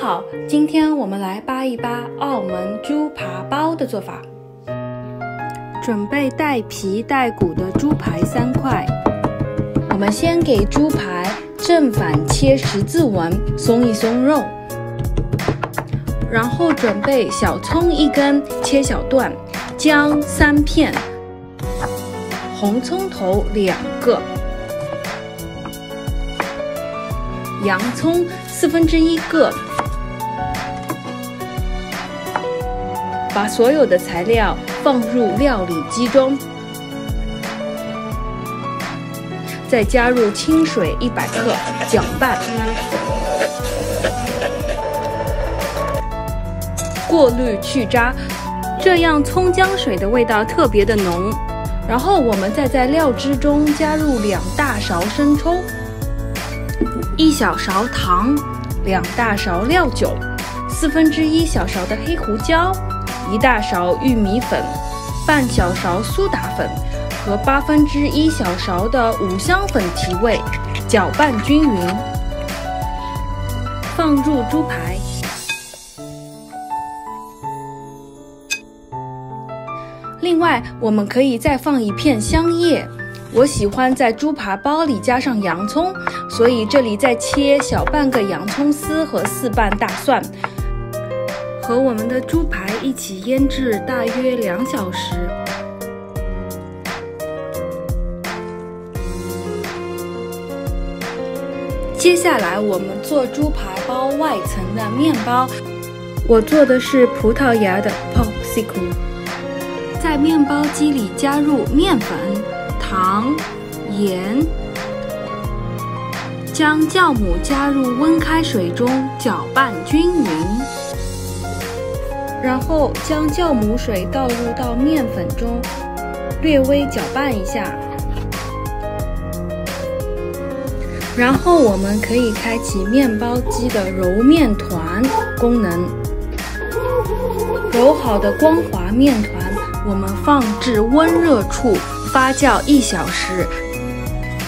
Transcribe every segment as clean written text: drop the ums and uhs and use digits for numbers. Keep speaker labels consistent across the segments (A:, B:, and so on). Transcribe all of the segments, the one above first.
A: 好，今天我们来扒一扒澳门猪扒包的做法。准备带皮带骨的猪排3块，我们先给猪排正反切十字纹，松一松肉。然后准备小葱1根，切小段，姜3片，红葱头2个，洋葱1/4个。把所有的材料放入料理机中，再加入清水100克，搅拌。过滤去渣，这样葱姜水的味道特别的浓。然后我们再在料汁中加入2大勺生抽，1小勺糖，2大勺料酒，1/4小勺的黑胡椒，1大勺玉米粉，半小勺苏打粉和1/8小勺的五香粉提味，搅拌均匀，放入猪排。另外，我们可以再放1片香叶，我喜欢在猪扒包里加上洋葱，所以这里再切小半个洋葱丝和4瓣大蒜。和我们的猪排一起腌制大约2小时。接下来我们做猪排包外层的面包，我做的是葡萄牙的 popsicle。在面包机里加入面粉、糖、盐，将酵母加入温开水中搅拌均匀。然后将酵母水倒入到面粉中，略微搅拌一下。然后我们可以开启面包机的揉面团功能。揉好的光滑面团，我们放置温热处发酵1小时，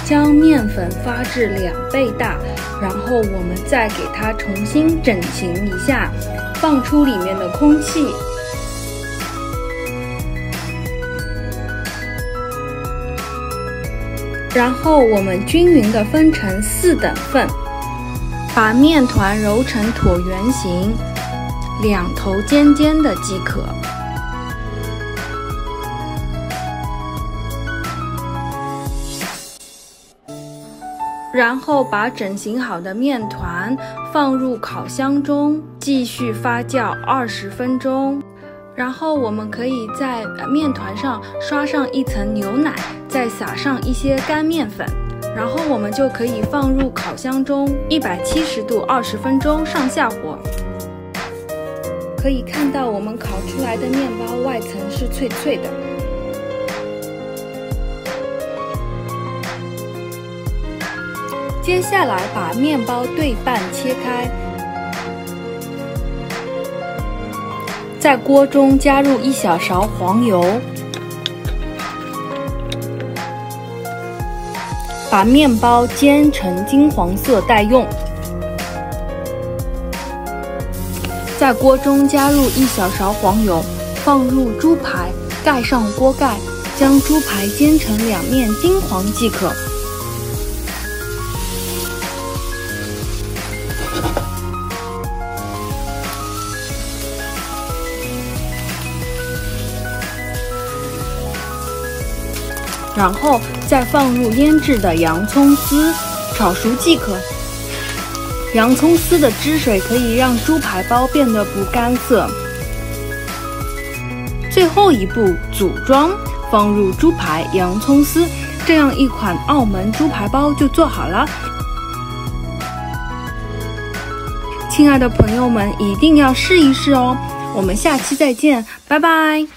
A: 将面粉发至2倍大，然后我们再给它重新整形一下。放出里面的空气，然后我们均匀地分成4等份，把面团揉成椭圆形，2头尖尖的即可。然后把整形好的面团放入烤箱中，继续发酵20分钟。然后我们可以在面团上刷上1层牛奶，再撒上一些干面粉，然后我们就可以放入烤箱中170度20分钟上下火。可以看到我们烤出来的面包外层是脆脆的。接下来把面包对半切开，在锅中加入1小勺黄油，把面包煎成金黄色待用。在锅中加入1小勺黄油，放入猪排，盖上锅盖，将猪排煎成2面金黄即可。然后再放入腌制的洋葱丝，炒熟即可。洋葱丝的汁水可以让猪排包变得不干涩。最后一步，组装，放入猪排、洋葱丝，这样一款澳门猪排包就做好了。亲爱的朋友们，一定要试一试哦！我们下期再见，拜拜。